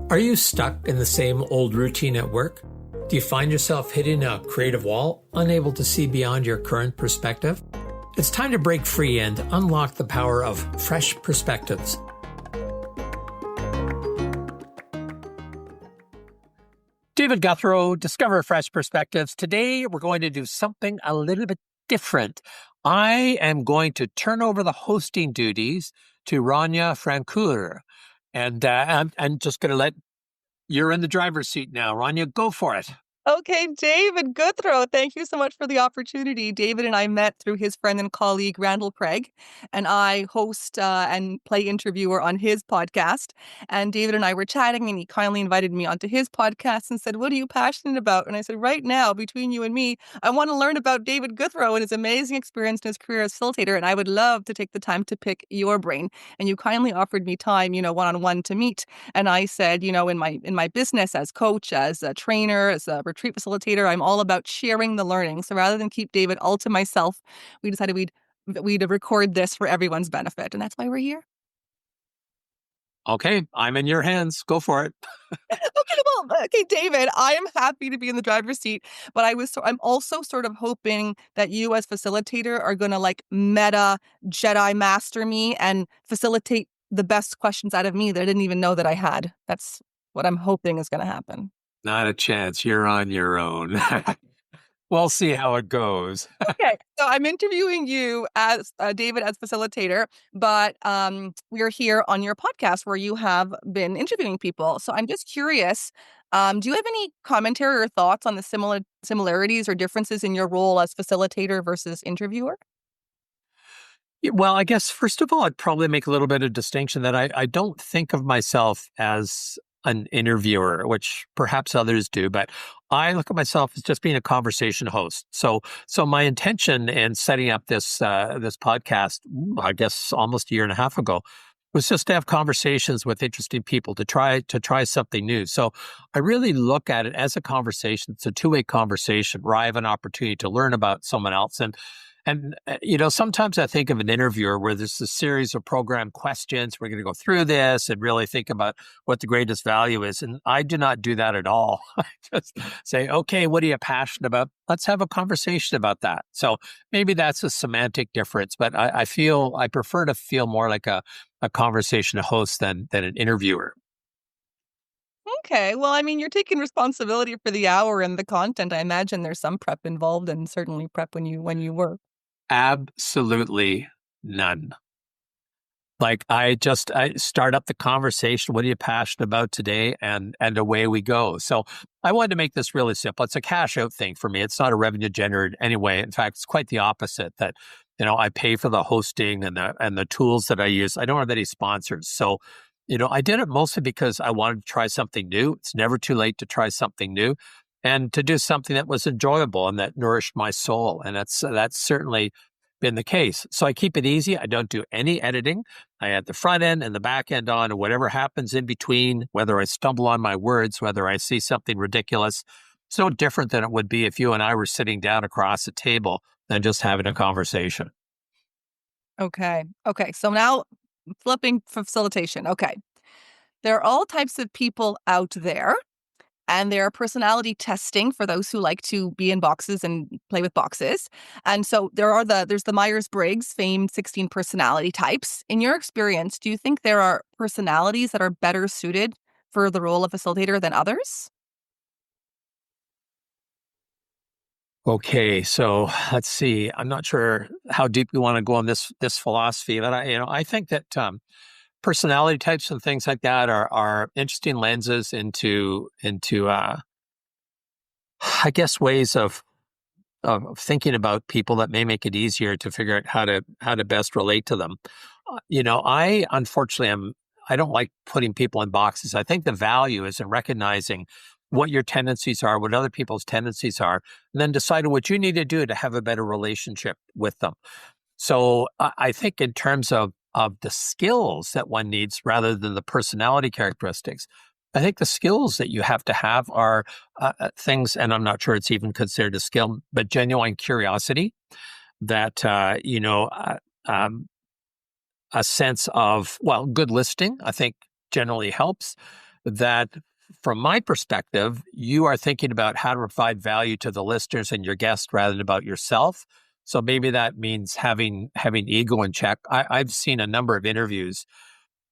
Are you stuck in the same old routine at work? Do you find yourself hitting a creative wall, unable to see beyond your current perspective? It's time to break free and unlock the power of fresh perspectives. David Gouthro, Discover Fresh Perspectives. Today, we're going to do something a little bit different. I am going to turn over the hosting duties to Ronja Francoeur. And I'm just going to let you're in the driver's seat now. Ronja, go for it. Okay, David Gouthro, thank you so much for the opportunity. David and I met through his friend and colleague, Randall Craig, and I host and play interviewer on his podcast. And David and I were chatting, and he kindly invited me onto his podcast and said, "What are you passionate about?" And I said, "Right now, between you and me, I want to learn about David Gouthro and his amazing experience in his career as facilitator, and I would love to take the time to pick your brain." And you kindly offered me time, one-on-one to meet. And I said, in my business as coach, as a trainer, as a retreat facilitator, I'm all about sharing the learning. So rather than keep David all to myself, we decided we'd record this for everyone's benefit. And that's why we're here. Okay, I'm in your hands. Go for it. Okay, David, I am happy to be in the driver's seat, but I'm also sort of hoping that you as facilitator are going to meta Jedi master me and facilitate the best questions out of me that I didn't even know that I had. That's what I'm hoping is going to happen. Not a chance. You're on your own. We'll see how it goes. Okay, so I'm interviewing you as David as facilitator, but we're here on your podcast where you have been interviewing people. So I'm just curious, do you have any commentary or thoughts on the similarities or differences in your role as facilitator versus interviewer? Well, I guess, first of all, I'd probably make a little bit of distinction that I don't think of myself as an interviewer, which perhaps others do, but I look at myself as just being a conversation host. So my intention in setting up this podcast, I guess almost a year and a half ago, was just to have conversations with interesting people to try something new. So I really look at it as a conversation. It's a two-way conversation where I have an opportunity to learn about someone else. And sometimes I think of an interviewer where there's a series of program questions. We're going to go through this and really think about what the greatest value is. And I do not do that at all. I just say, okay, what are you passionate about? Let's have a conversation about that. So maybe that's a semantic difference, but I prefer to feel more like a conversation host than an interviewer. Okay. Well, I mean, you're taking responsibility for the hour and the content. I imagine there's some prep involved, and certainly prep when you work. Absolutely none. I start up the conversation. What are you passionate about today? And away we go. So I wanted to make this really simple. It's a cash out thing for me. It's not a revenue generator anyway. In fact, it's quite the opposite that, I pay for the hosting and the tools that I use. I don't have any sponsors. So, I did it mostly because I wanted to try something new. It's never too late to try something new and to do something that was enjoyable and that nourished my soul. And that's certainly been the case. So I keep it easy. I don't do any editing. I add the front end and the back end on, and whatever happens in between, whether I stumble on my words, whether I see something ridiculous, it's no different than it would be if you and I were sitting down across a table and just having a conversation. Okay. So now flipping facilitation. Okay. There are all types of people out there. And there are personality testing for those who like to be in boxes and play with boxes. And so there's the Myers-Briggs famed 16 personality types. In your experience, do you think there are personalities that are better suited for the role of facilitator than others? Okay, so let's see. I'm not sure how deep we want to go on this philosophy, but I think that personality types and things like that are interesting lenses into I guess ways of thinking about people that may make it easier to figure out how to best relate to them. I unfortunately I don't like putting people in boxes. I think the value is in recognizing what your tendencies are, what other people's tendencies are, and then deciding what you need to do to have a better relationship with them. So I think in terms of the skills that one needs rather than the personality characteristics, I think the skills that you have to have are things, and I'm not sure it's even considered a skill, but genuine curiosity, that, a sense of, good listening, I think generally helps. that from my perspective, you are thinking about how to provide value to the listeners and your guests rather than about yourself. So maybe that means having ego in check. I've seen a number of interviews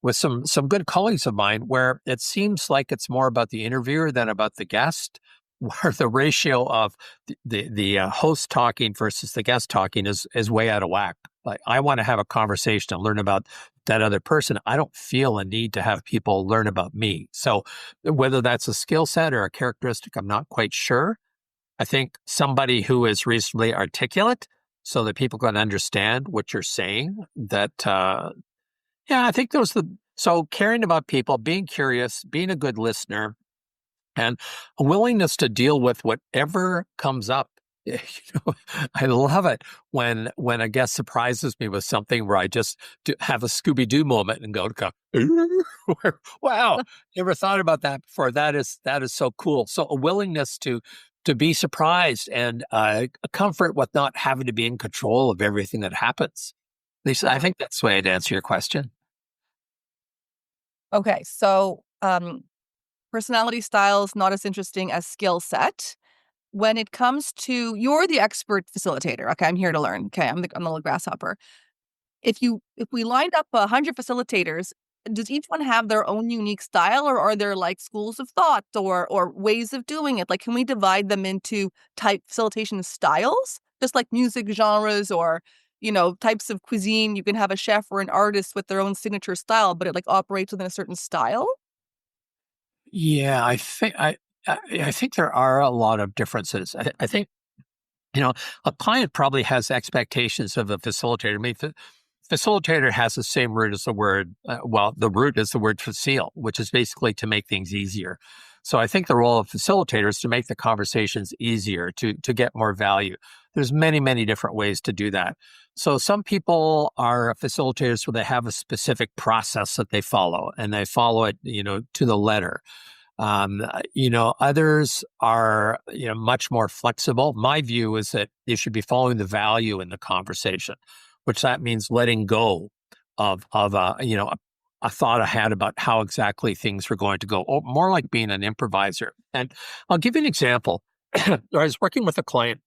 with some good colleagues of mine where it seems like it's more about the interviewer than about the guest, where the ratio of the host talking versus the guest talking is way out of whack. Like, I want to have a conversation and learn about that other person. I don't feel a need to have people learn about me. So whether that's a skill set or a characteristic, I'm not quite sure. I think somebody who is reasonably articulate so that people can understand what you're saying, that yeah, I think so caring about people, being curious, being a good listener, and a willingness to deal with whatever comes up. I love it when a guest surprises me with something where I just have a Scooby-Doo moment and go, wow, never thought about that before. That is so cool. So a willingness to be surprised and a comfort with not having to be in control of everything that happens. Lisa, I think that's the way I'd answer your question. Okay, so personality styles not as interesting as skill set. When it comes to, you're the expert facilitator. Okay, I'm here to learn. Okay, I'm the little grasshopper. If we lined up 100 facilitators, does each one have their own unique style, or are there like schools of thought or ways of doing it? Like, can we divide them into type facilitation styles, just like music genres or types of cuisine? You can have a chef or an artist with their own signature style, but it like operates within a certain style. Yeah, I think there are a lot of differences. I think a client probably has expectations of a facilitator. I mean, facilitator has the same root as the word. The root is the word facile, which is basically to make things easier. So I think the role of facilitator is to make the conversations easier, to get more value. There's many different ways to do that. So some people are facilitators where they have a specific process that they follow, and they follow it, to the letter. Others are, much more flexible. My view is that you should be following the value in the conversation, which that means letting go of a thought I had about how exactly things were going to go, or more like being an improviser. And I'll give you an example. I was working with a client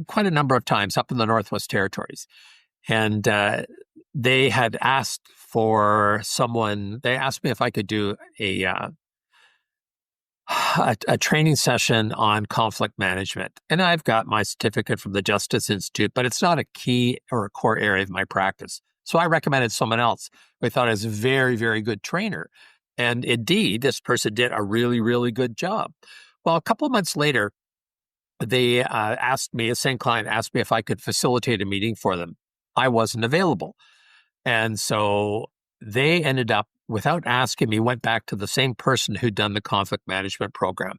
quite a number of times up in the Northwest Territories, and they had asked for someone. They asked me if I could do a training session on conflict management. And I've got my certificate from the Justice Institute, but it's not a key or a core area of my practice. So I recommended someone else who I thought was a very, very good trainer. And indeed, this person did a really, really good job. Well, a couple of months later, they the same client asked me if I could facilitate a meeting for them. I wasn't available. And so they ended up, without asking me, went back to the same person who'd done the conflict management program,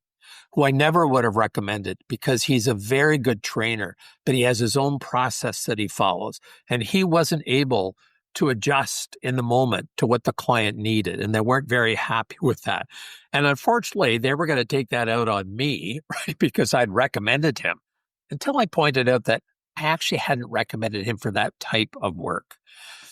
who I never would have recommended because he's a very good trainer, but he has his own process that he follows. And he wasn't able to adjust in the moment to what the client needed. And they weren't very happy with that. And unfortunately, they were going to take that out on me, right? Because I'd recommended him, until I pointed out that I actually hadn't recommended him for that type of work.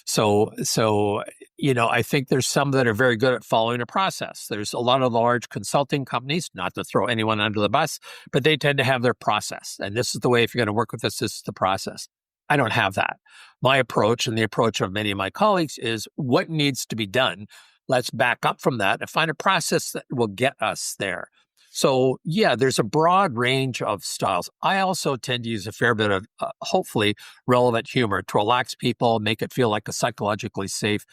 So, I think there's some that are very good at following a process. There's a lot of large consulting companies, not to throw anyone under the bus, but they tend to have their process. And this is the way, if you're going to work with us, this is the process. I don't have that. My approach, and the approach of many of my colleagues, is what needs to be done. Let's back up from that and find a process that will get us there. So, yeah, there's a broad range of styles. I also tend to use a fair bit of, hopefully, relevant humor to relax people, make it feel like a psychologically safe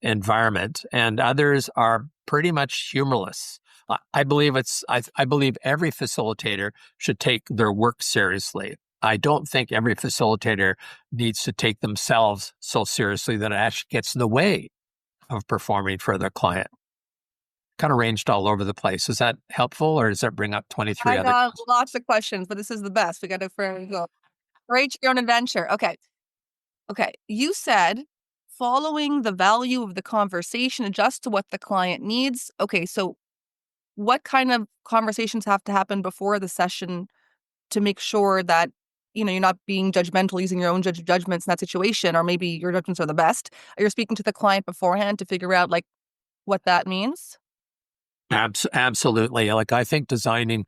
environment. And others are pretty much humorless. I believe I believe every facilitator should take their work seriously. I don't think every facilitator needs to take themselves so seriously that it actually gets in the way of performing for their client. Kind of ranged all over the place. Is that helpful, or does that bring up 23 I other got questions? lots of questions, but this is the best. We got to go. Rate your own adventure. Okay. You said following the value of the conversation, adjust to what the client needs. Okay, so what kind of conversations have to happen before the session to make sure that you're not being judgmental, using your own judgments in that situation, or maybe your judgments are the best? You're speaking to the client beforehand to figure out, like, what that means? Absolutely. Like I think designing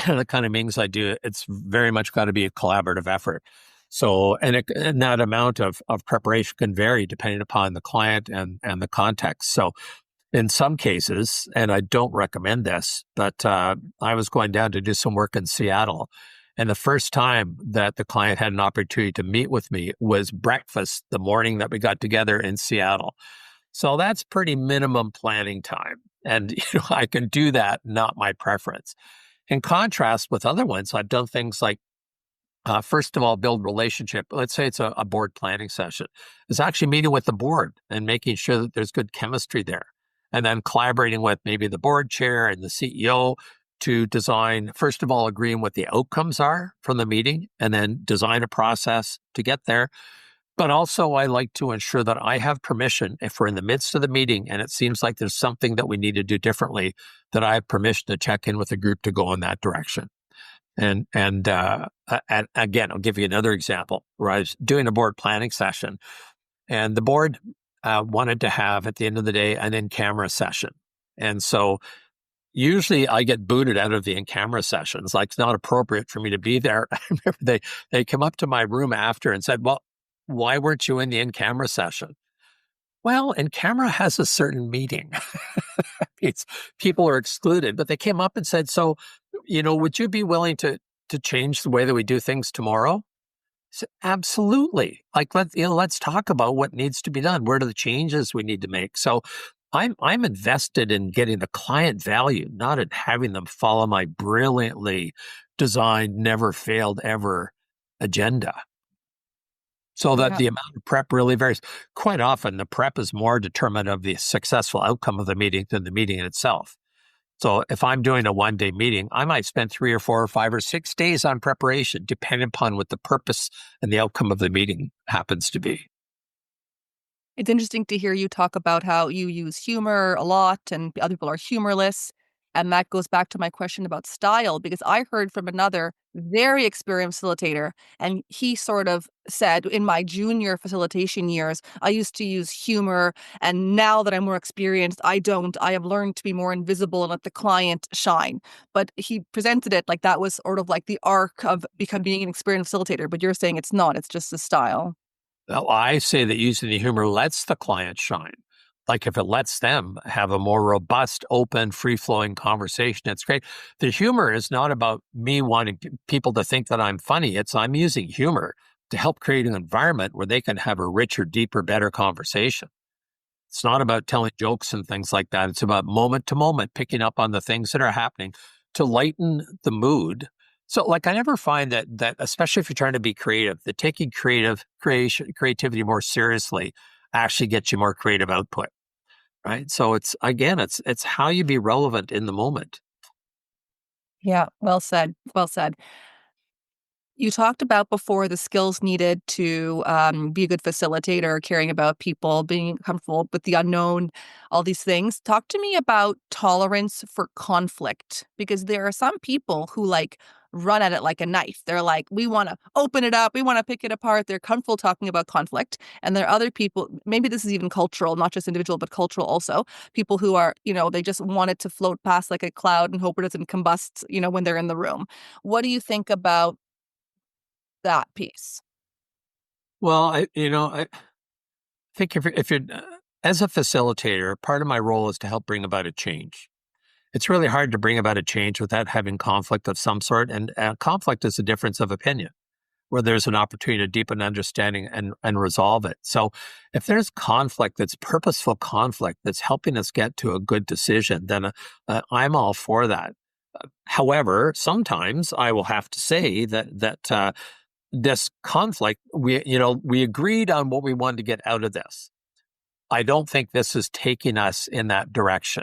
the kind of meetings I do, it's very much got to be a collaborative effort. So, and that amount of preparation can vary depending upon the client and the context. So in some cases, and I don't recommend this, but I was going down to do some work in Seattle. And the first time that the client had an opportunity to meet with me was breakfast the morning that we got together in Seattle. So that's pretty minimum planning time. And I can do that, not my preference. In contrast with other ones, I've done things like first of all, build relationship. Let's say it's a board planning session. It's actually meeting with the board and making sure that there's good chemistry there. And then collaborating with maybe the board chair and the CEO to design, first of all, agreeing what the outcomes are from the meeting and then design a process to get there. But also, I like to ensure that I have permission if we're in the midst of the meeting and it seems like there's something that we need to do differently, that I have permission to check in with the group to go in that direction. And again, I'll give you another example where I was doing a board planning session, and the board wanted to have at the end of the day an in-camera session. And so usually I get booted out of the in-camera sessions. Like it's not appropriate for me to be there. I remember they come up to my room after and said, "Well, why weren't you in the in-camera session?" Well, in-camera has a certain meaning. It's people are excluded, but they came up and said, "So, would you be willing to change the way that we do things tomorrow?" I said, "Absolutely. Like let's talk about what needs to be done. What are the changes we need to make?" So I'm invested in getting the client value, not in having them follow my brilliantly designed, never failed ever agenda. So that Yeah. the amount of prep really varies. Quite often, the prep is more determinant of the successful outcome of the meeting than the meeting itself. So if I'm doing a one-day meeting, I might spend 3 or 4 or 5 or 6 days on preparation, depending upon what the purpose and the outcome of the meeting happens to be. It's interesting to hear you talk about how you use humor a lot and other people are humorless. And that goes back to my question about style, because I heard from another very experienced facilitator, and he sort of said, in my junior facilitation years, I used to use humor. And now that I'm more experienced, I don't. I have learned to be more invisible and let the client shine. But he presented it like that was sort of like the arc of becoming an experienced facilitator. But you're saying it's not, it's just a style. Well, I say that using the humor lets the client shine. Like if it lets them have a more robust, open, free-flowing conversation, it's great. The humor is not about me wanting people to think that I'm funny. I'm using humor to help create an environment where they can have a richer, deeper, better conversation. It's not about telling jokes and things like that. It's about moment to moment, picking up on the things that are happening to lighten the mood. So like I never find that especially if you're trying to be creative, that taking creativity more seriously actually gets you more creative output. Right. So it's how you be relevant in the moment. Yeah, well said. Well said. You talked about before the skills needed to be a good facilitator, caring about people, being comfortable with the unknown, all these things. Talk to me about tolerance for conflict, because there are some people who run at it like a knife. They're like, we want to open it up, we want to pick it apart. They're comfortable talking about conflict. And there are other people, maybe this is even cultural, not just individual, but cultural also. People who are, they just want it to float past like a cloud and hope it doesn't combust, when they're in the room. What do you think about that piece? Well, I think if you're as a facilitator, part of my role is to help bring about a change. It's really hard to bring about a change without having conflict of some sort, and conflict is a difference of opinion, where there's an opportunity to deepen understanding and resolve it. So if there's conflict that's purposeful conflict that's helping us get to a good decision, then I'm all for that. However, sometimes I will have to say that this conflict, we agreed on what we wanted to get out of this. I don't think this is taking us in that direction.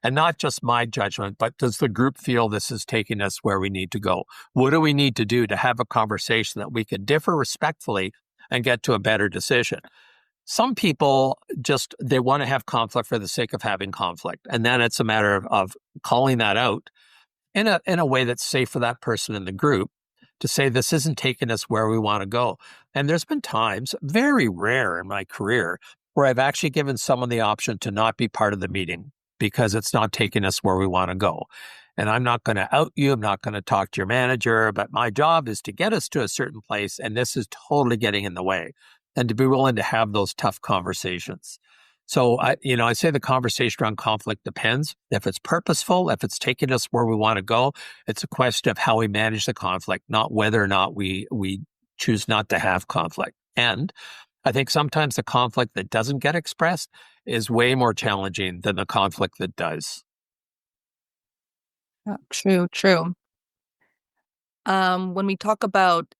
And not just my judgment, but does the group feel this is taking us where we need to go? What do we need to do to have a conversation that we can differ respectfully and get to a better decision? Some people they want to have conflict for the sake of having conflict. And then it's a matter of calling that out in a way that's safe for that person in the group, to say this isn't taking us where we want to go. And there's been times, very rare in my career, where I've actually given someone the option to not be part of the meeting because it's not taking us where we want to go. And I'm not going to out you. I'm not going to talk to your manager, but my job is to get us to a certain place. And this is totally getting in the way, and to be willing to have those tough conversations. So I say the conversation around conflict depends. If it's purposeful, if it's taking us where we want to go, it's a question of how we manage the conflict, not whether or not we choose not to have conflict. And I think sometimes the conflict that doesn't get expressed is way more challenging than the conflict that does. Yeah, true. When we talk about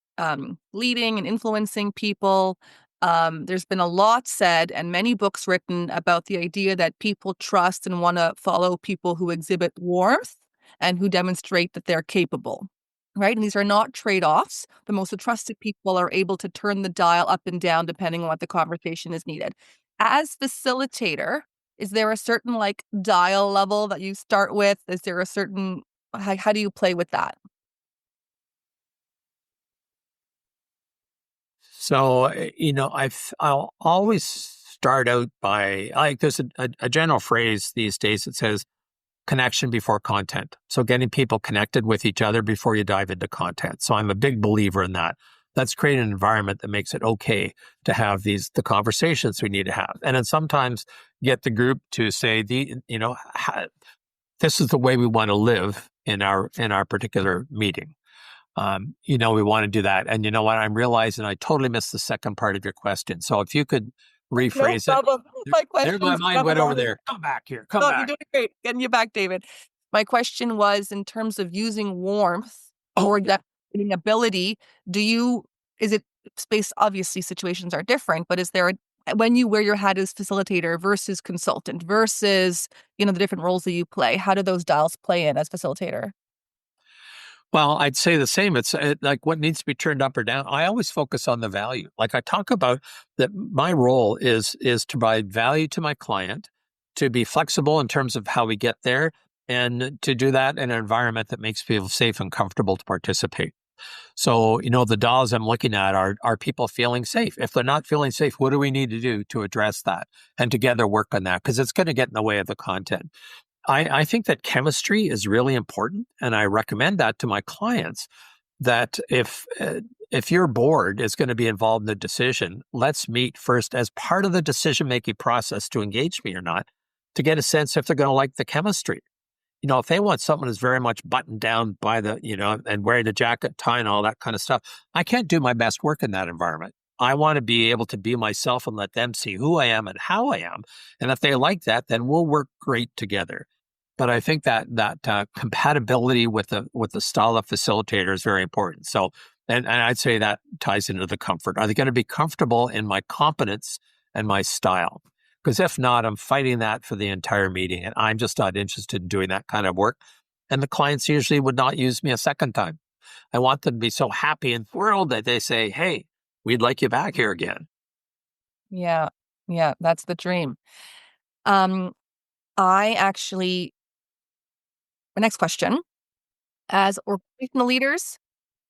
leading and influencing people, there's been a lot said and many books written about the idea that people trust and want to follow people who exhibit warmth and who demonstrate that they're capable, right? And these are not trade-offs. The most trusted people are able to turn the dial up and down depending on what the conversation is needed. As facilitator, is there a certain dial level that you start with? Is there a certain, how do you play with that? So, I'll always start out by there's a general phrase these days that says connection before content. So getting people connected with each other before you dive into content. So I'm a big believer in that. Let's create an environment that makes it okay to have the conversations we need to have. And then sometimes get the group to say this is the way we want to live in our particular meeting. We want to do that. And you know what? I'm realizing I totally missed the second part of your question. So if you could rephrase No it. problem. My There, my question's mind went over there. Come back here. Come No, back. you're doing great. Getting you back, David. My question was in terms of using warmth or getting ability, is it space? Obviously, situations are different, but is there when you wear your hat as facilitator versus consultant versus, the different roles that you play, how do those dials play in as facilitator? Well, I'd say the same. It's like what needs to be turned up or down. I always focus on the value. Like I talk about that my role is to provide value to my client, to be flexible in terms of how we get there, and to do that in an environment that makes people safe and comfortable to participate. So, the dials I'm looking at are people feeling safe? If they're not feeling safe, what do we need to do to address that and together work on that? Because it's going to get in the way of the content. I think that chemistry is really important, and I recommend that to my clients. That if your board is going to be involved in the decision, let's meet first as part of the decision making process to engage me or not, to get a sense if they're going to like the chemistry. If they want someone who's very much buttoned down by the and wearing a jacket, tie, and all that kind of stuff, I can't do my best work in that environment. I want to be able to be myself and let them see who I am and how I am. And if they like that, then we'll work great together. But I think that compatibility with the style of facilitator is very important. So, and I'd say that ties into the comfort. Are they going to be comfortable in my competence and my style? Because if not, I'm fighting that for the entire meeting, and I'm just not interested in doing that kind of work. And the clients usually would not use me a second time. I want them to be so happy and thrilled that they say, "Hey, we'd like you back here again." Yeah, that's the dream. I actually My next question. As organizational leaders,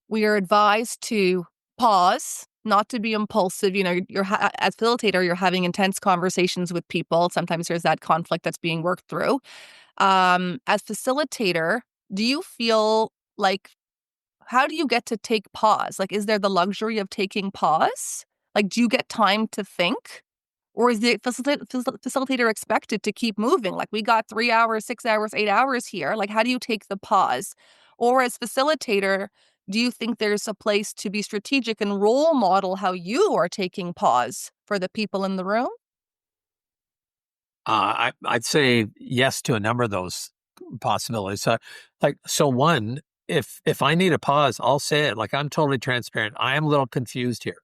we are advised to pause, not to be impulsive. As facilitator, you're having intense conversations with people. Sometimes there's that conflict that's being worked through. As facilitator, do you feel like, how do you get to take pause? Like, is there the luxury of taking pause? Like, do you get time to think? Or is the facilitator expected to keep moving? Like, we got 3 hours, 6 hours, 8 hours here. Like, how do you take the pause? Or as facilitator, do you think there's a place to be strategic and role model how you are taking pause for the people in the room? I'd say yes to a number of those possibilities. So one, if I need a pause, I'll say it. Like I'm totally transparent. I am a little confused here.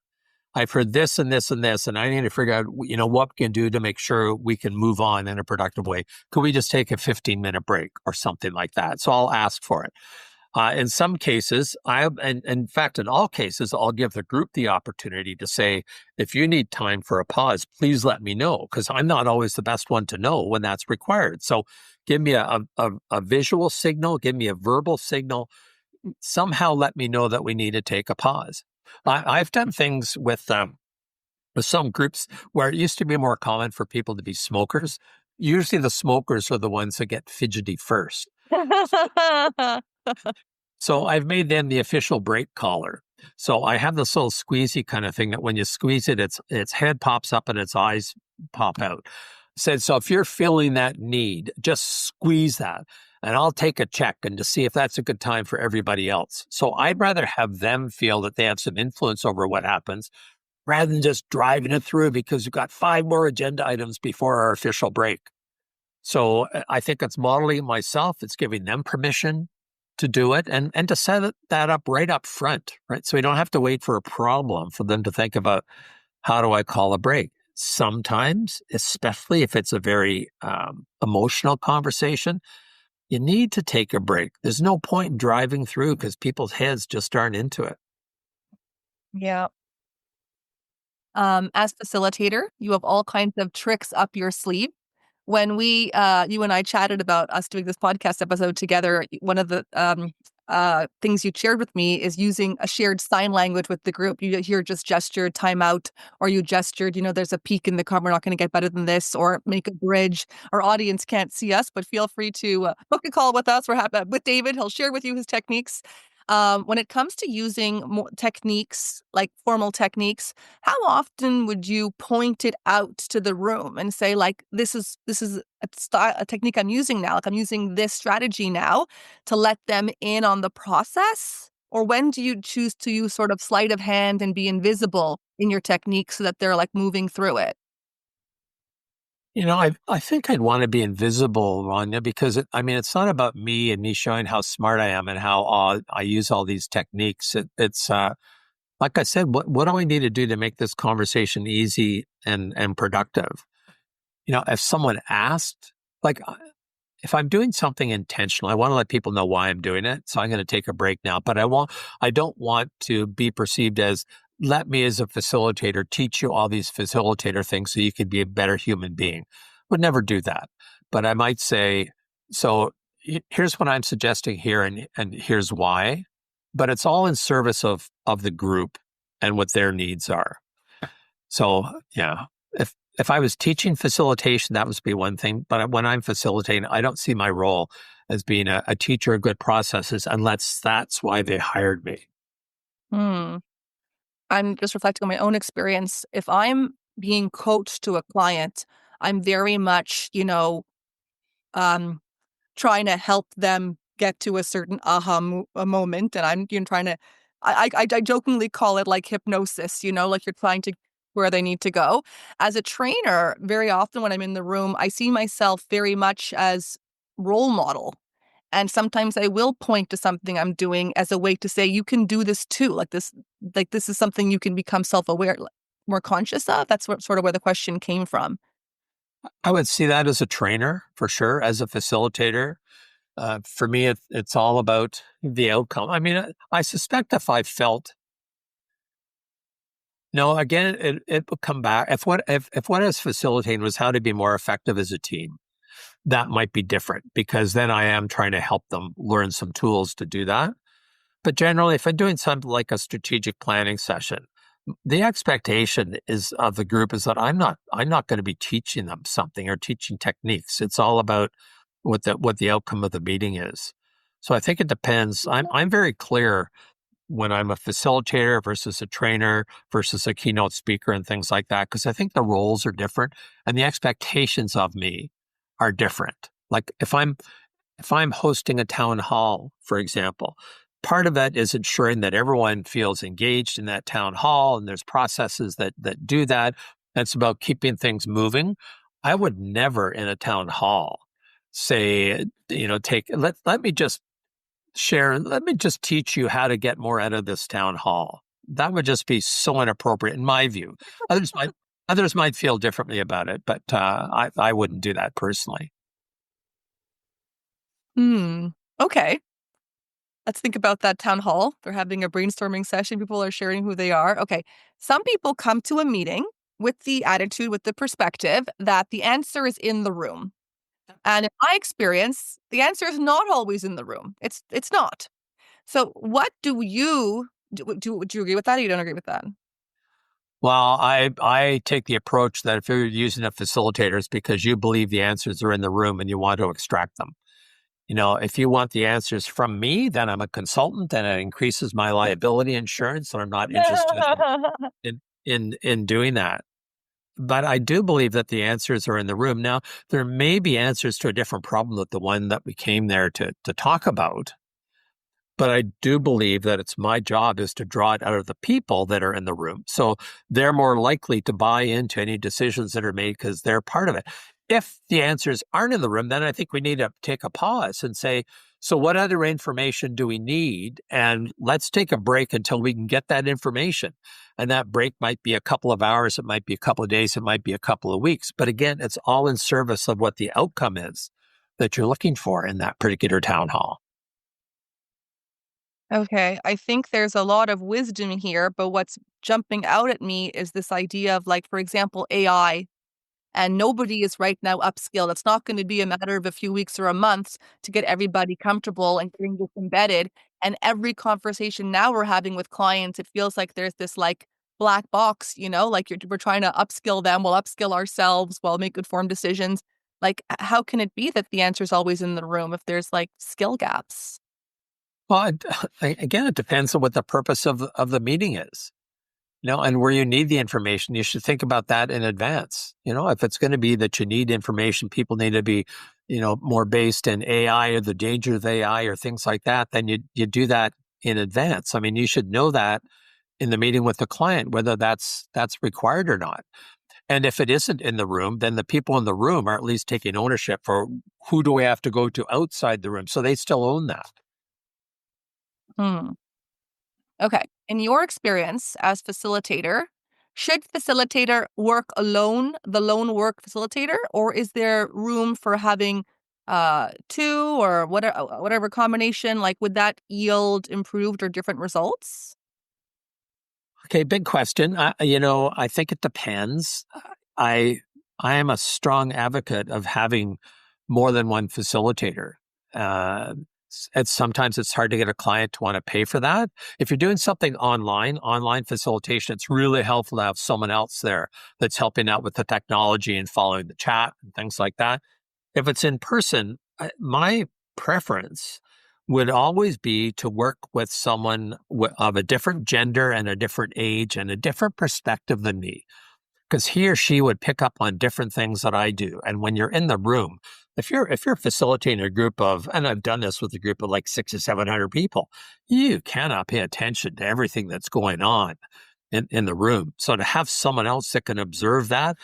I've heard this and this and this, and I need to figure out, what we can do to make sure we can move on in a productive way. Could we just take a 15-minute break or something like that? So I'll ask for it. In some cases, and in fact, in all cases, I'll give the group the opportunity to say, if you need time for a pause, please let me know, because I'm not always the best one to know when that's required. So give me a visual signal, give me a verbal signal, somehow let me know that we need to take a pause. I've done things with some groups where it used to be more common for people to be smokers. usually the smokers are the ones that get fidgety first. So I've made them the official break caller. So I have this little squeezy kind of thing that when you squeeze it, its head pops up and its eyes pop out. Said, so if you're feeling that need, just squeeze that and I'll take a check and to see if that's a good time for everybody else. So I'd rather have them feel that they have some influence over what happens rather than just driving it through because we've got 5 more agenda items before our official break. So I think it's modeling it myself. It's giving them permission to do it and to set that up right up front, right? So we don't have to wait for a problem for them to think about how do I call a break? Sometimes, especially if it's a very emotional conversation, you need to take a break. There's no point in driving through because people's heads just aren't into it. Yeah. As facilitator, you have all kinds of tricks up your sleeve. When you and I chatted about us doing this podcast episode together, one of the things you shared with me is using a shared sign language with the group. You here just gestured timeout, or you gestured, there's a peak in the car. We're not going to get better than this, or make a bridge. Our audience can't see us, but feel free to book a call with us. We're happy with David. He'll share with you his techniques. When it comes to using more techniques, like formal techniques, how often would you point it out to the room and say, like, this is a technique I'm using now, like I'm using this strategy now to let them in on the process? Or when do you choose to use sort of sleight of hand and be invisible in your technique so that they're like moving through it? I think I'd want to be invisible, Ronja, because it's not about me and me showing how smart I am and how I use all these techniques. It's like I said, what do I need to do to make this conversation easy and productive? If someone asked, like, if I'm doing something intentional, I want to let people know why I'm doing it. So I'm going to take a break now, but I don't want to be perceived as, let me as a facilitator teach you all these facilitator things so you can be a better human being. Would never do that. But I might say, so here's what I'm suggesting here and here's why. But it's all in service of the group and what their needs are. So yeah, if I was teaching facilitation, that would be one thing. But when I'm facilitating, I don't see my role as being a teacher of good processes unless that's why they hired me. Hmm. I'm just reflecting on my own experience. If I'm being coached to a client, I'm very much, um, trying to help them get to a certain a moment, and I'm trying to. I jokingly call it like hypnosis. Like you're trying to where they need to go. As a trainer, very often when I'm in the room, I see myself very much as role model. And sometimes I will point to something I'm doing as a way to say, you can do this too. Like this is something you can become self-aware, more conscious of. That's sort of where the question came from. I would see that as a trainer for sure, as a facilitator. For me, it's all about the outcome. I suspect if I felt, no, again, it would come back. If what I was facilitating was how to be more effective as a team, that might be different because then I am trying to help them learn some tools to do that. But generally, if I'm doing something like a strategic planning session, the expectation is of the group is that I'm not going to be teaching them something or teaching techniques. It's all about what the outcome of the meeting is. So I think it depends. I'm very clear when I'm a facilitator versus a trainer versus a keynote speaker and things like that, because I think the roles are different and the expectations of me are different. Like if I'm hosting a town hall, for example, part of that is ensuring that everyone feels engaged in that town hall and there's processes that do that. That's about keeping things moving. I would never in a town hall say, let me just share, let me just teach you how to get more out of this town hall. That would just be so inappropriate in my view. Others might feel differently about it, but I wouldn't do that personally. Hmm. Okay. Let's think about that town hall. They're having a brainstorming session. People are sharing who they are. Okay. Some people come to a meeting with the attitude, with the perspective that the answer is in the room. And in my experience, the answer is not always in the room. It's not. So what do you do? Would you agree with that or you don't agree with that? Well, I take the approach that if you're using a facilitator, it's because you believe the answers are in the room and you want to extract them. If you want the answers from me, then I'm a consultant and it increases my liability insurance, and I'm not interested in doing that. But I do believe that the answers are in the room. Now, there may be answers to a different problem than the one that we came there to talk about. But I do believe that it's my job is to draw it out of the people that are in the room. So they're more likely to buy into any decisions that are made because they're part of it. If the answers aren't in the room, then I think we need to take a pause and say, so what other information do we need? And let's take a break until we can get that information. And that break might be a couple of hours, it might be a couple of days, it might be a couple of weeks. But again, it's all in service of what the outcome is that you're looking for in that particular town hall. Okay, I think there's a lot of wisdom here, but what's jumping out at me is this idea of, like, for example, AI, and nobody is right now upskilled. It's not going to be a matter of a few weeks or a month to get everybody comfortable and getting this embedded. And every conversation now we're having with clients, it feels like there's this like black box, like we're trying to upskill them, we'll upskill ourselves, we'll make informed decisions. Like, how can it be that the answer is always in the room if there's like skill gaps? Well, again, it depends on what the purpose of the meeting is. And where you need the information, you should think about that in advance. If it's going to be that you need information, people need to be, more based in AI or the danger of AI or things like that, then you do that in advance. I mean, you should know that in the meeting with the client, whether that's required or not. And if it isn't in the room, then the people in the room are at least taking ownership for who do we have to go to outside the room. So they still own that. Hmm. Okay. In your experience as facilitator, should facilitator work alone, the lone work facilitator, or is there room for having two or whatever combination? Like, would that yield improved or different results? Okay, big question. I think it depends. I I am a strong advocate of having more than one facilitator. Uh, Sometimes it's hard to get a client to want to pay for that. If you're doing something online facilitation, it's really helpful to have someone else there that's helping out with the technology and following the chat and things like that. If it's in person, my preference would always be to work with someone of a different gender and a different age and a different perspective than me, because he or she would pick up on different things that I do. And when you're in the room, if you're facilitating a group of, and I've done this with a group of like 600 or 700 people, you cannot pay attention to everything that's going on in the room. So to have someone else that can observe that,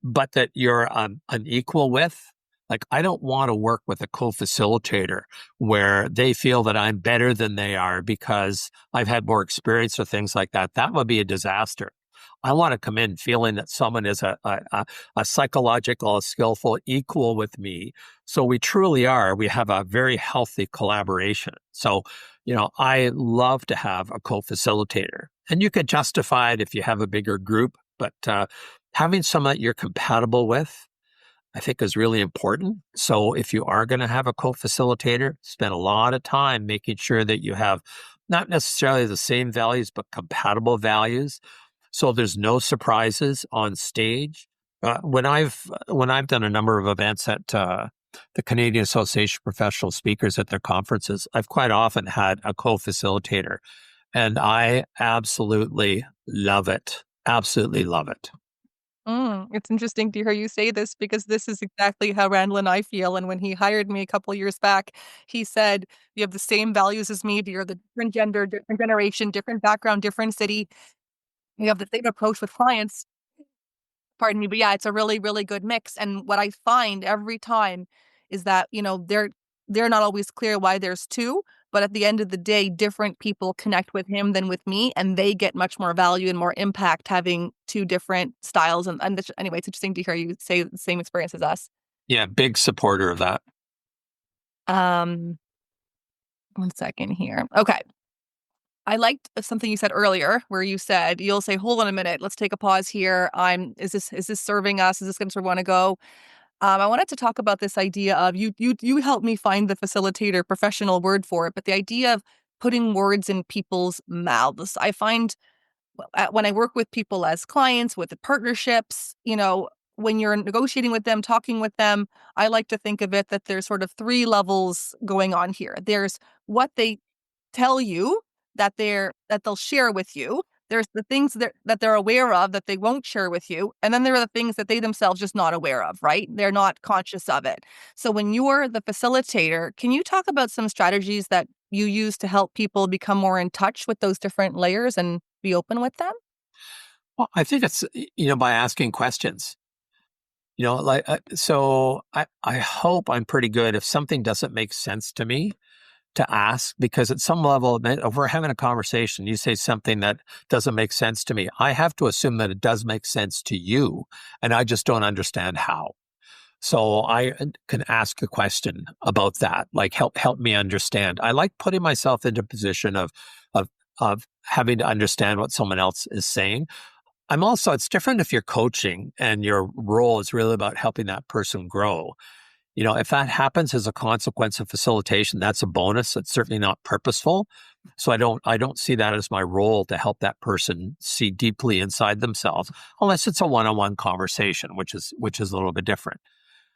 but that you're an equal with, like, I don't want to work with a co-facilitator where they feel that I'm better than they are because I've had more experience or things like that. That would be a disaster. I want to come in feeling that someone is a psychological, a skillful equal with me. So we truly are. We have a very healthy collaboration. So, I love to have a co-facilitator, and you could justify it if you have a bigger group, but having someone that you're compatible with, I think, is really important. So if you are going to have a co-facilitator, spend a lot of time making sure that you have not necessarily the same values, but compatible values. So there's no surprises on stage. When I've done a number of events at the Canadian Association of Professional Speakers at their conferences, I've quite often had a co-facilitator, and I absolutely love it. Absolutely love it. It's interesting to hear you say this because this is exactly how Randall and I feel. And when he hired me a couple of years back, he said, "You have the same values as me. You're the different gender, different generation, different background, different city. You have the same approach with clients." Pardon me, but yeah, it's a really, really good mix. And what I find every time is that, they're not always clear why there's two, but at the end of the day, different people connect with him than with me, and they get much more value and more impact having two different styles. Anyway, it's interesting to hear you say the same experience as us. Yeah, big supporter of that. Um, One second here. Okay. I liked something you said earlier where you said you'll say, "Hold on a minute, let's take a pause here. Is this serving us? Is this going to want to go?" I wanted to talk about this idea of you helped me find the facilitator professional word for it, but the idea of putting words in people's mouths. I find when I work with people as clients, with the partnerships, when you're negotiating with them, talking with them, I like to think of it that there's sort of three levels going on here. There's what they tell you that they'll share with you. There's the things that they're aware of that they won't share with you. And then there are the things that they themselves just not aware of, right? They're not conscious of it. So when you're the facilitator, can you talk about some strategies that you use to help people become more in touch with those different layers and be open with them? Well, I think it's, by asking questions. So I hope I'm pretty good if something doesn't make sense to me to ask, because at some level, if we're having a conversation, you say something that doesn't make sense to me, I have to assume that it does make sense to you, and I just don't understand how. So I can ask a question about that, like help me understand. I like putting myself into a position of of having to understand what someone else is saying. It's different if you're coaching and your role is really about helping that person grow. If that happens as a consequence of facilitation, that's a bonus. It's certainly not purposeful. So I don't see that as my role to help that person see deeply inside themselves, unless it's a one-on-one conversation, which is a little bit different.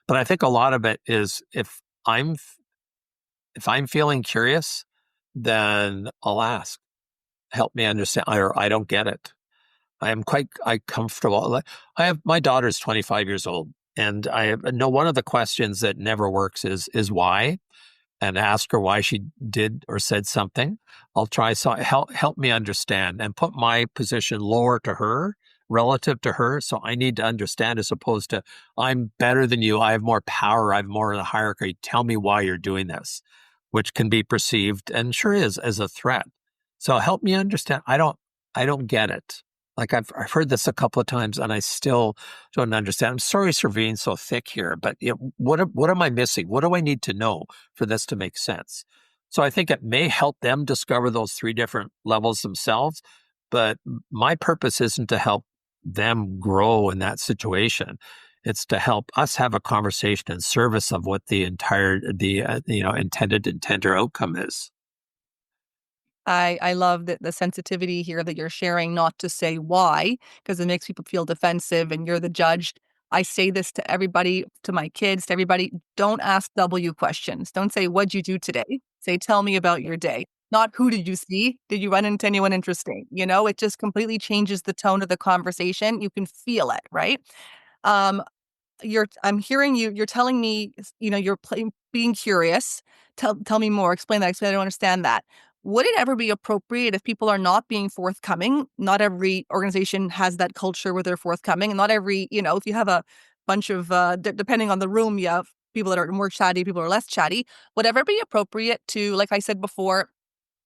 But I think a lot of it is if I'm feeling curious, then I'll ask, help me understand, or I don't get it. I comfortable. I have my daughter's 25 years old, and I know one of the questions that never works is why, and ask her why she did or said something. I'll try so help me understand and put my position lower to her relative to her. So I need to understand, as opposed to I'm better than you. I have more power. I have more of the hierarchy. Tell me why you're doing this, which can be perceived and sure is as a threat. So help me understand. I don't get it. Like I've heard this a couple of times and I still don't understand. I'm sorry for being so thick here, but what am I missing? What do I need to know for this to make sense? So I think it may help them discover those three different levels themselves, but my purpose isn't to help them grow in that situation. It's to help us have a conversation in service of what the intended intent or outcome is. I love the sensitivity here that you're sharing, not to say why, because it makes people feel defensive and you're the judge. I say this to everybody, to my kids, to everybody. Don't ask W questions. Don't say, what'd you do today? Say, tell me about your day. Not who did you see? Did you run into anyone interesting? It just completely changes the tone of the conversation. You can feel it, right? Um, I'm hearing you're telling me, you're being curious. Tell me more, explain that, I don't understand that. Would it ever be appropriate if people are not being forthcoming? Not every organization has that culture where they're forthcoming, and not every, if you have a bunch of depending on the room, you have people that are more chatty, people are less chatty. Would it ever be appropriate to, like I said before,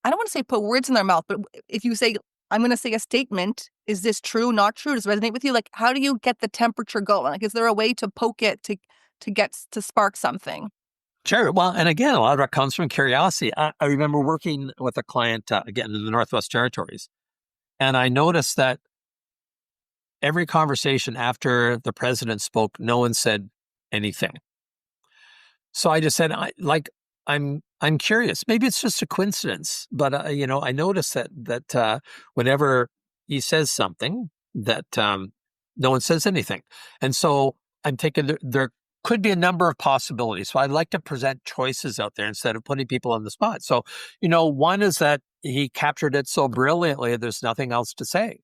I don't want to say put words in their mouth, but if you say, I'm going to say a statement, is this true, not true? Does it resonate with you? Like, how do you get the temperature going? Like, is there a way to poke it to spark something? Sure. Well, and again, a lot of it comes from curiosity. I remember working with a client, again, in the Northwest Territories, and I noticed that every conversation after the president spoke, no one said anything. So I just said, I'm curious. Maybe it's just a coincidence, but I noticed that whenever he says something, that no one says anything, and so I'm thinking there could be a number of possibilities. So I'd like to present choices out there instead of putting people on the spot. So one is that he captured it so brilliantly, there's nothing else to say.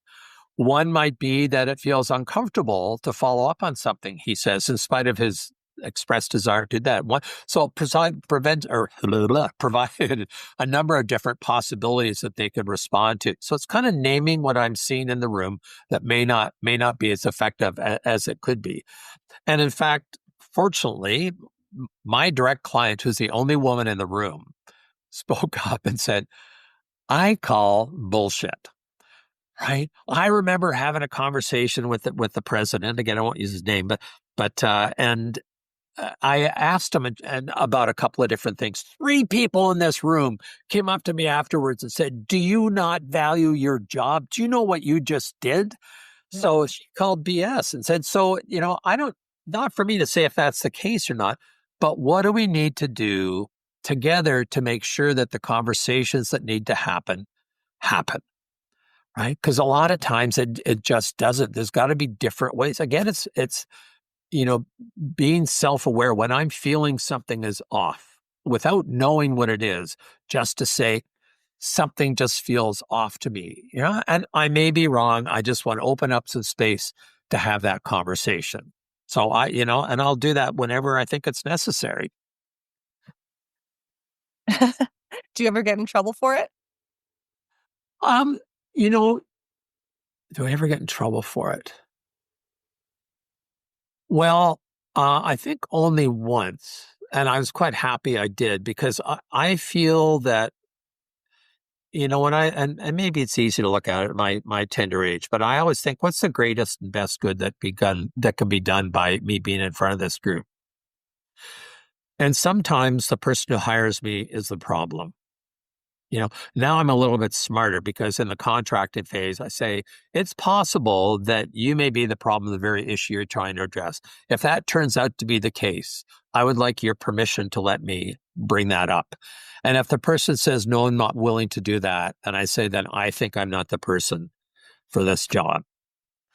One might be that it feels uncomfortable to follow up on something he says, in spite of his expressed desire to do that. So provided a number of different possibilities that they could respond to. So it's kind of naming what I'm seeing in the room that may not be as effective as it could be. And in fact, fortunately, my direct client, who's the only woman in the room, spoke up and said, I call bullshit. Right. I remember having a conversation with the president. Again, I won't use his name, but I asked him and about a couple of different things. Three people in this room came up to me afterwards and said, "Do you not value your job? Do you know what you just did?" So she called BS and said, "So I don't. Not for me to say if that's the case or not, but what do we need to do together to make sure that the conversations that need to happen happen?" right? Because a lot of times it just doesn't. There's got to be different ways. Again, it's you know, being self-aware when I'm feeling something is off without knowing what it is, just to say something just feels off to me. And I may be wrong. I just want to open up some space to have that conversation. So and I'll do that whenever I think it's necessary. Do you ever get in trouble for it? Um, you know, do I ever get in trouble for it? Well, I think only once, and I was quite happy I did because I feel that when and maybe it's easy to look at it at my tender age, but I always think, what's the greatest and best good that can be done by me being in front of this group? And sometimes the person who hires me is the problem. Now I'm a little bit smarter because in the contracting phase, I say, it's possible that you may be the problem, the very issue you're trying to address. If that turns out to be the case, I would like your permission to let me bring that up. And if the person says, no, I'm not willing to do that, and I say, then I think I'm not the person for this job.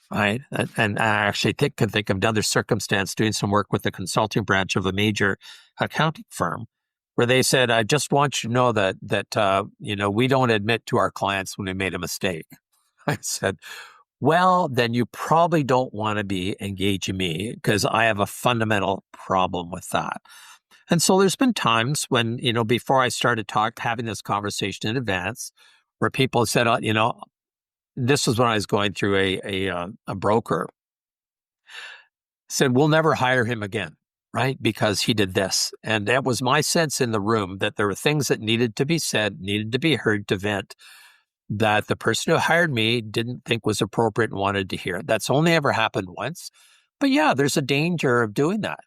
Right. And I actually can think of another circumstance doing some work with the consulting branch of a major accounting firm where they said, I just want you to know that we don't admit to our clients when we made a mistake. I said, well, then you probably don't want to be engaging me because I have a fundamental problem with that. And so there's been times when, before I started having this conversation in advance, where people said, this was when I was going through a broker, said, we'll never hire him again, right? Because he did this. And that was my sense in the room, that there were things that needed to be said, needed to be heard to vent, that the person who hired me didn't think was appropriate and wanted to hear. That's only ever happened once. But yeah, there's a danger of doing that.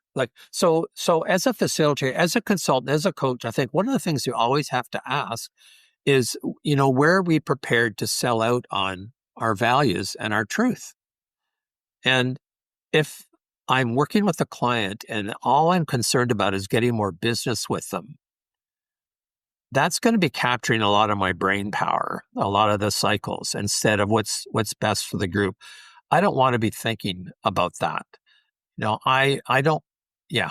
So as a facilitator, as a consultant, as a coach, I think one of the things you always have to ask is, where are we prepared to sell out on our values and our truth? And if I'm working with a client and all I'm concerned about is getting more business with them, that's going to be capturing a lot of my brain power, a lot of the cycles, instead of what's best for the group. I don't want to be thinking about that. I don't. Yeah,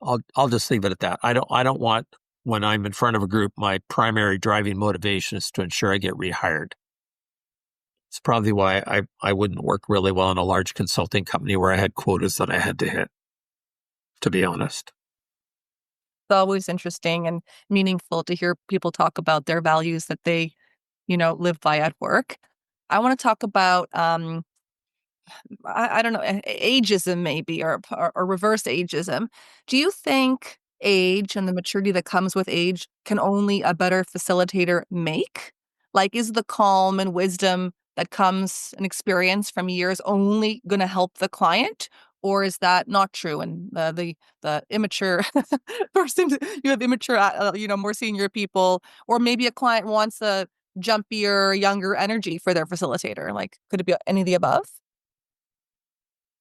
I'll just leave it at that. I don't want, when I'm in front of a group, my primary driving motivation is to ensure I get rehired. It's probably why I wouldn't work really well in a large consulting company where I had quotas that I had to hit, to be honest. It's always interesting and meaningful to hear people talk about their values that they, live by at work. I want to talk about I don't know, ageism maybe, or reverse ageism. Do you think age and the maturity that comes with age can only a better facilitator make? Like, is the calm and wisdom that comes and experience from years only going to help the client? Or is that not true? And the immature person, you have immature, more senior people, or maybe a client wants a jumpier, younger energy for their facilitator. Like, could it be any of the above?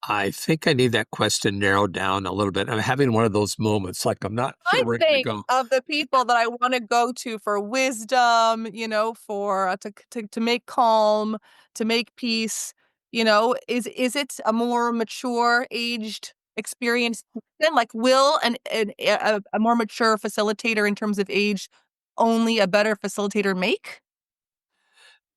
I think I need that question narrowed down a little bit. I'm having one of those moments, like I'm not sure I where to think go. of the people that I want to go to for wisdom, for to make calm, to make peace. Is it a more mature, aged, experienced person? Like, will a more mature facilitator in terms of age only a better facilitator make?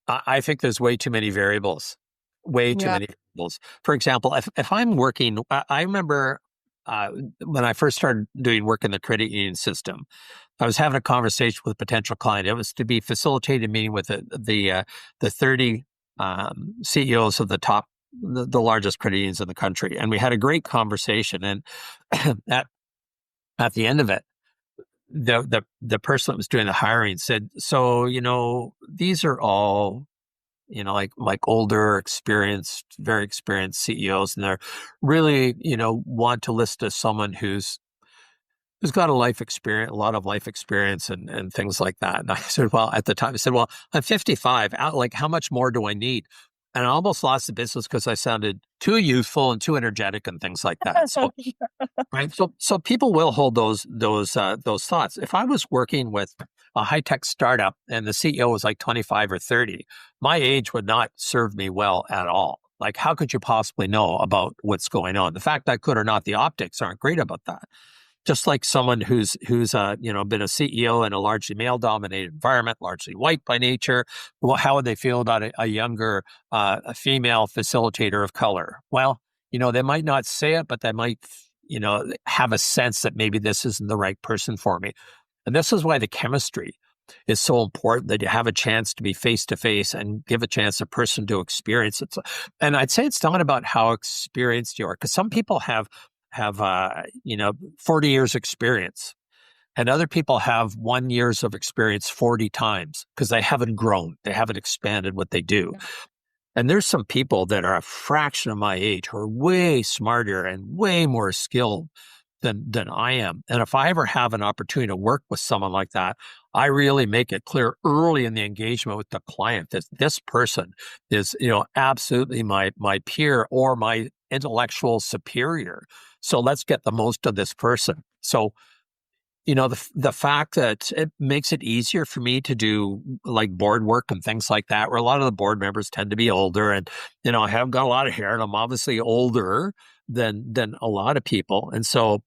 I think there's way too many variables, way too Yeah. many variables. For example, if I'm working, I remember when I first started doing work in the credit union system, I was having a conversation with a potential client. It was to be facilitated meeting with the 30 CEOs of the largest credit unions in the country, and we had a great conversation. And at the end of it, the person that was doing the hiring said, "So these are all." Like older, experienced, very experienced CEOs, and they're really, want to list as someone who's got a lot of life experience and things like that. And I said, well, at the time, I said, well, I'm 55. Like, how much more do I need? And I almost lost the business because I sounded too youthful and too energetic and things like that. So, right. So people will hold those thoughts. If I was working with a high-tech startup and the CEO was like 25 or 30, my age would not serve me well at all. Like, how could you possibly know about what's going on? The fact I could or not, the optics aren't great about that. Just like someone who's been a CEO in a largely male-dominated environment, largely white by nature, well, how would they feel about a younger, a female facilitator of color? Well, they might not say it, but they might, have a sense that maybe this isn't the right person for me. And this is why the chemistry is so important, that you have a chance to be face to face and give a chance a person to experience it. And I'd say it's not about how experienced you are, because some people have 40 years experience, and other people have 1 years of experience 40 times because they haven't grown. They haven't expanded what they do. Yeah. And there's some people that are a fraction of my age who are way smarter and way more skilled than I am. And if I ever have an opportunity to work with someone like that, I really make it clear early in the engagement with the client that this person is, absolutely my peer or my intellectual superior. So let's get the most of this person. So, the fact that it makes it easier for me to do like board work and things like that, where a lot of the board members tend to be older, and, I haven't got a lot of hair, and I'm obviously older than a lot of people. And so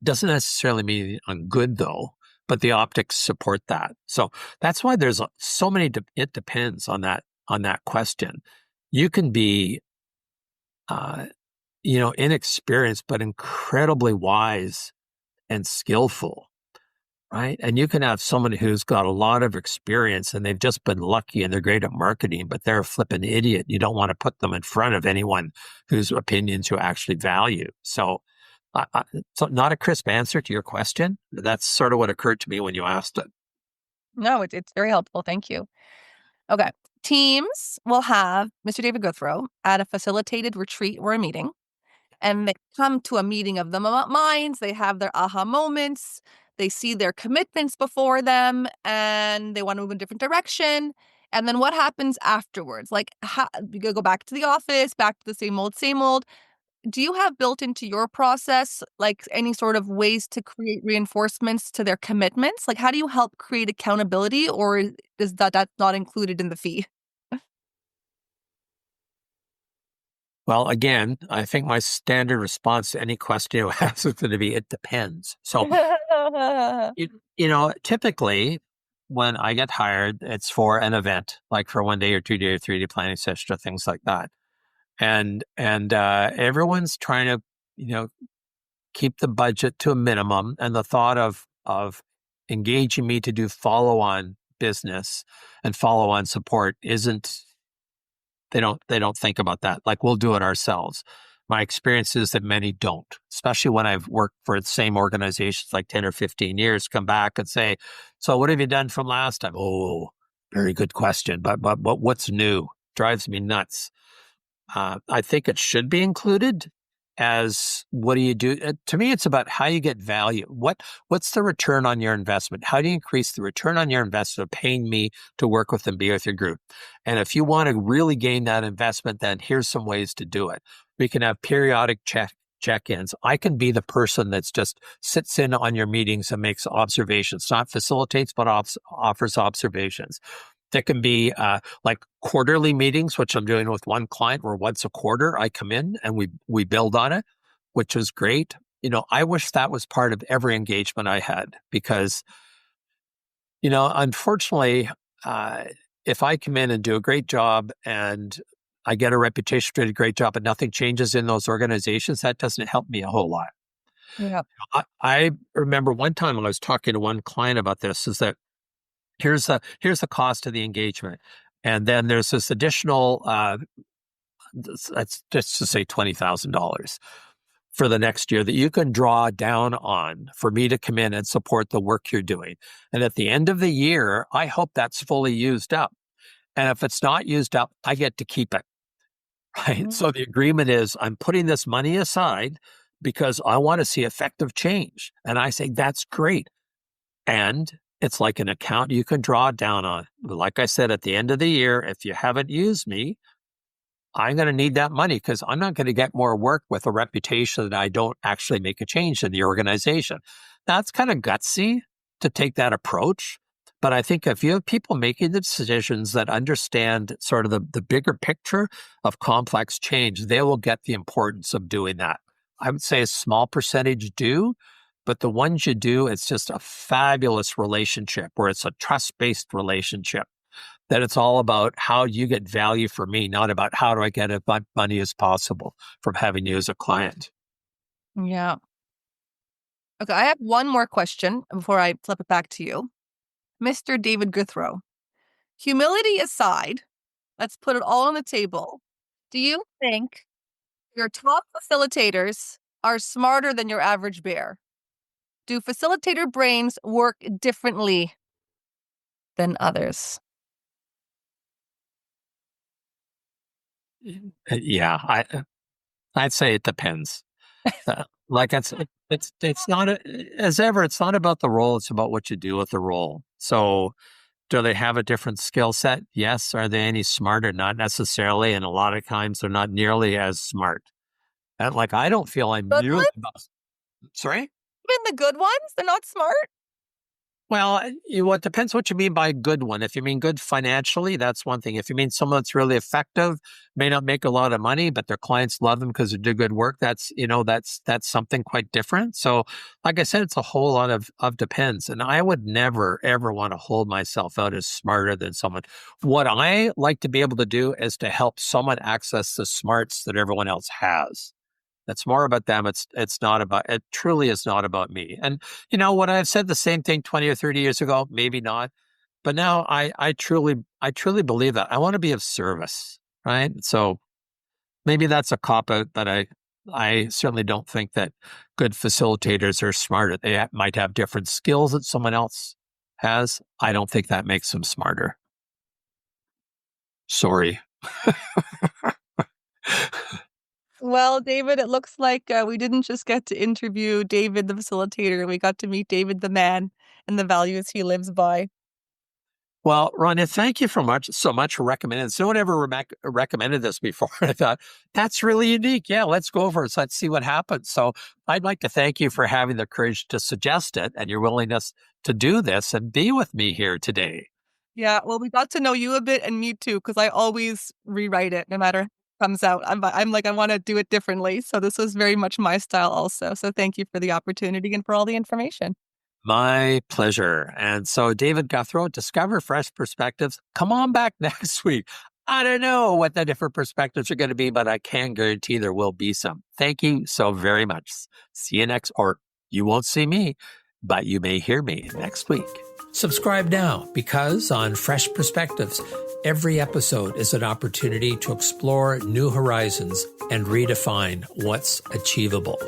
doesn't necessarily mean I'm good though, but the optics support that. So that's why there's so many, it depends on that question. You can be, inexperienced, but incredibly wise and skillful, right? And you can have someone who's got a lot of experience and they've just been lucky and they're great at marketing, but they're a flippin' idiot. You don't want to put them in front of anyone whose opinions you actually value. So not a crisp answer to your question. That's sort of what occurred to me when you asked it. No, it's very helpful. Thank you. Okay. Teams will have Mr. David Gouthro at a facilitated retreat or a meeting, and they come to a meeting of the minds. They have their aha moments. They see their commitments before them, and they want to move in a different direction. And then what happens afterwards? Like, you go back to the office, back to the same old, same old. Do you have built into your process, like, any sort of ways to create reinforcements to their commitments? Like, how do you help create accountability, or is that's not included in the fee? Well, again, I think my standard response to any question you ask is going to be, it depends. So, typically when I get hired, it's for an event, like for 1 day or 2 day or 3 day planning session or things like that. And everyone's trying to, keep the budget to a minimum. And the thought of engaging me to do follow-on business and follow-on support isn't, they don't think about that. Like, we'll do it ourselves. My experience is that many don't, especially when I've worked for the same organizations like 10 or 15 years, come back and say, so what have you done from last time? Oh, very good question. But what's new? Drives me nuts. I think it should be included as, what do you do? To me, it's about how you get value. What's the return on your investment? How do you increase the return on your investment of paying me to work with and be with your group? And if you want to really gain that investment, then here's some ways to do it. We can have periodic check-ins. I can be the person that's just sits in on your meetings and makes observations, not facilitates, but offers observations. There can be like quarterly meetings, which I'm doing with one client, where once a quarter I come in and we build on it, which is great. I wish that was part of every engagement I had, because, unfortunately, if I come in and do a great job and I get a reputation for doing a great job, but nothing changes in those organizations, that doesn't help me a whole lot. Yeah. I remember one time when I was talking to one client about this, is that here's the cost of the engagement. And then there's this additional, let's just to say $20,000 for the next year that you can draw down on for me to come in and support the work you're doing. And at the end of the year, I hope that's fully used up. And if it's not used up, I get to keep it. Right. Mm-hmm. So the agreement is, I'm putting this money aside because I want to see effective change. And I say, that's great. And it's like an account you can draw down on. Like I said, at the end of the year, if you haven't used me, I'm going to need that money because I'm not going to get more work with a reputation that I don't actually make a change in the organization. That's kind of gutsy to take that approach. But I think if you have people making the decisions that understand sort of the bigger picture of complex change, they will get the importance of doing that. I would say a small percentage do, but the ones you do, it's just a fabulous relationship where it's a trust-based relationship. That it's all about how you get value for me, not about how do I get as much money as possible from having you as a client. Yeah. Okay, I have one more question before I flip it back to you. Mr. David Gouthro, humility aside, let's put it all on the table. Do you think your top facilitators are smarter than your average bear? Do facilitator brains work differently than others? Yeah, I'd say it depends. Like it's not as ever. It's not about the role. It's about what you do with the role. So, do they have a different skill set? Yes. Are they any smarter? Not necessarily. And a lot of times, they're not nearly as smart. And like I don't feel I'm Good nearly. ones? Sorry. Even the good ones? They're not smart? Well, it depends what you mean by good one. If you mean good financially, that's one thing. If you mean someone that's really effective, may not make a lot of money, but their clients love them because they do good work, that's something quite different. So, like I said, it's a whole lot of depends. And I would never, ever want to hold myself out as smarter than someone. What I like to be able to do is to help someone access the smarts that everyone else has. It's more about them. It truly is not about me. And would I have said the same thing 20 or 30 years ago? Maybe not. But now I truly believe that I want to be of service. Right. So maybe that's a cop out, but I certainly don't think that good facilitators are smarter. They might have different skills that someone else has. I don't think that makes them smarter. Sorry. Well, David, it looks like we didn't just get to interview David, the facilitator. We got to meet David, the man, and the values he lives by. Well, Ronja, thank you so much for recommending this. No one ever recommended this before. I thought, that's really unique. Yeah, let's go over it. So let's see what happens. So I'd like to thank you for having the courage to suggest it and your willingness to do this and be with me here today. Yeah, well, we got to know you a bit and me too, because I always rewrite it no matter how it comes out. I'm like, I want to do it differently. So this was very much my style also. So thank you for the opportunity and for all the information. My pleasure. And so, David Gouthro, discover fresh perspectives. Come on back next week. I don't know what the different perspectives are going to be, but I can guarantee there will be some. Thank you so very much. See you or you won't see me, but you may hear me next week. Subscribe now because on Fresh Perspectives, every episode is an opportunity to explore new horizons and redefine what's achievable.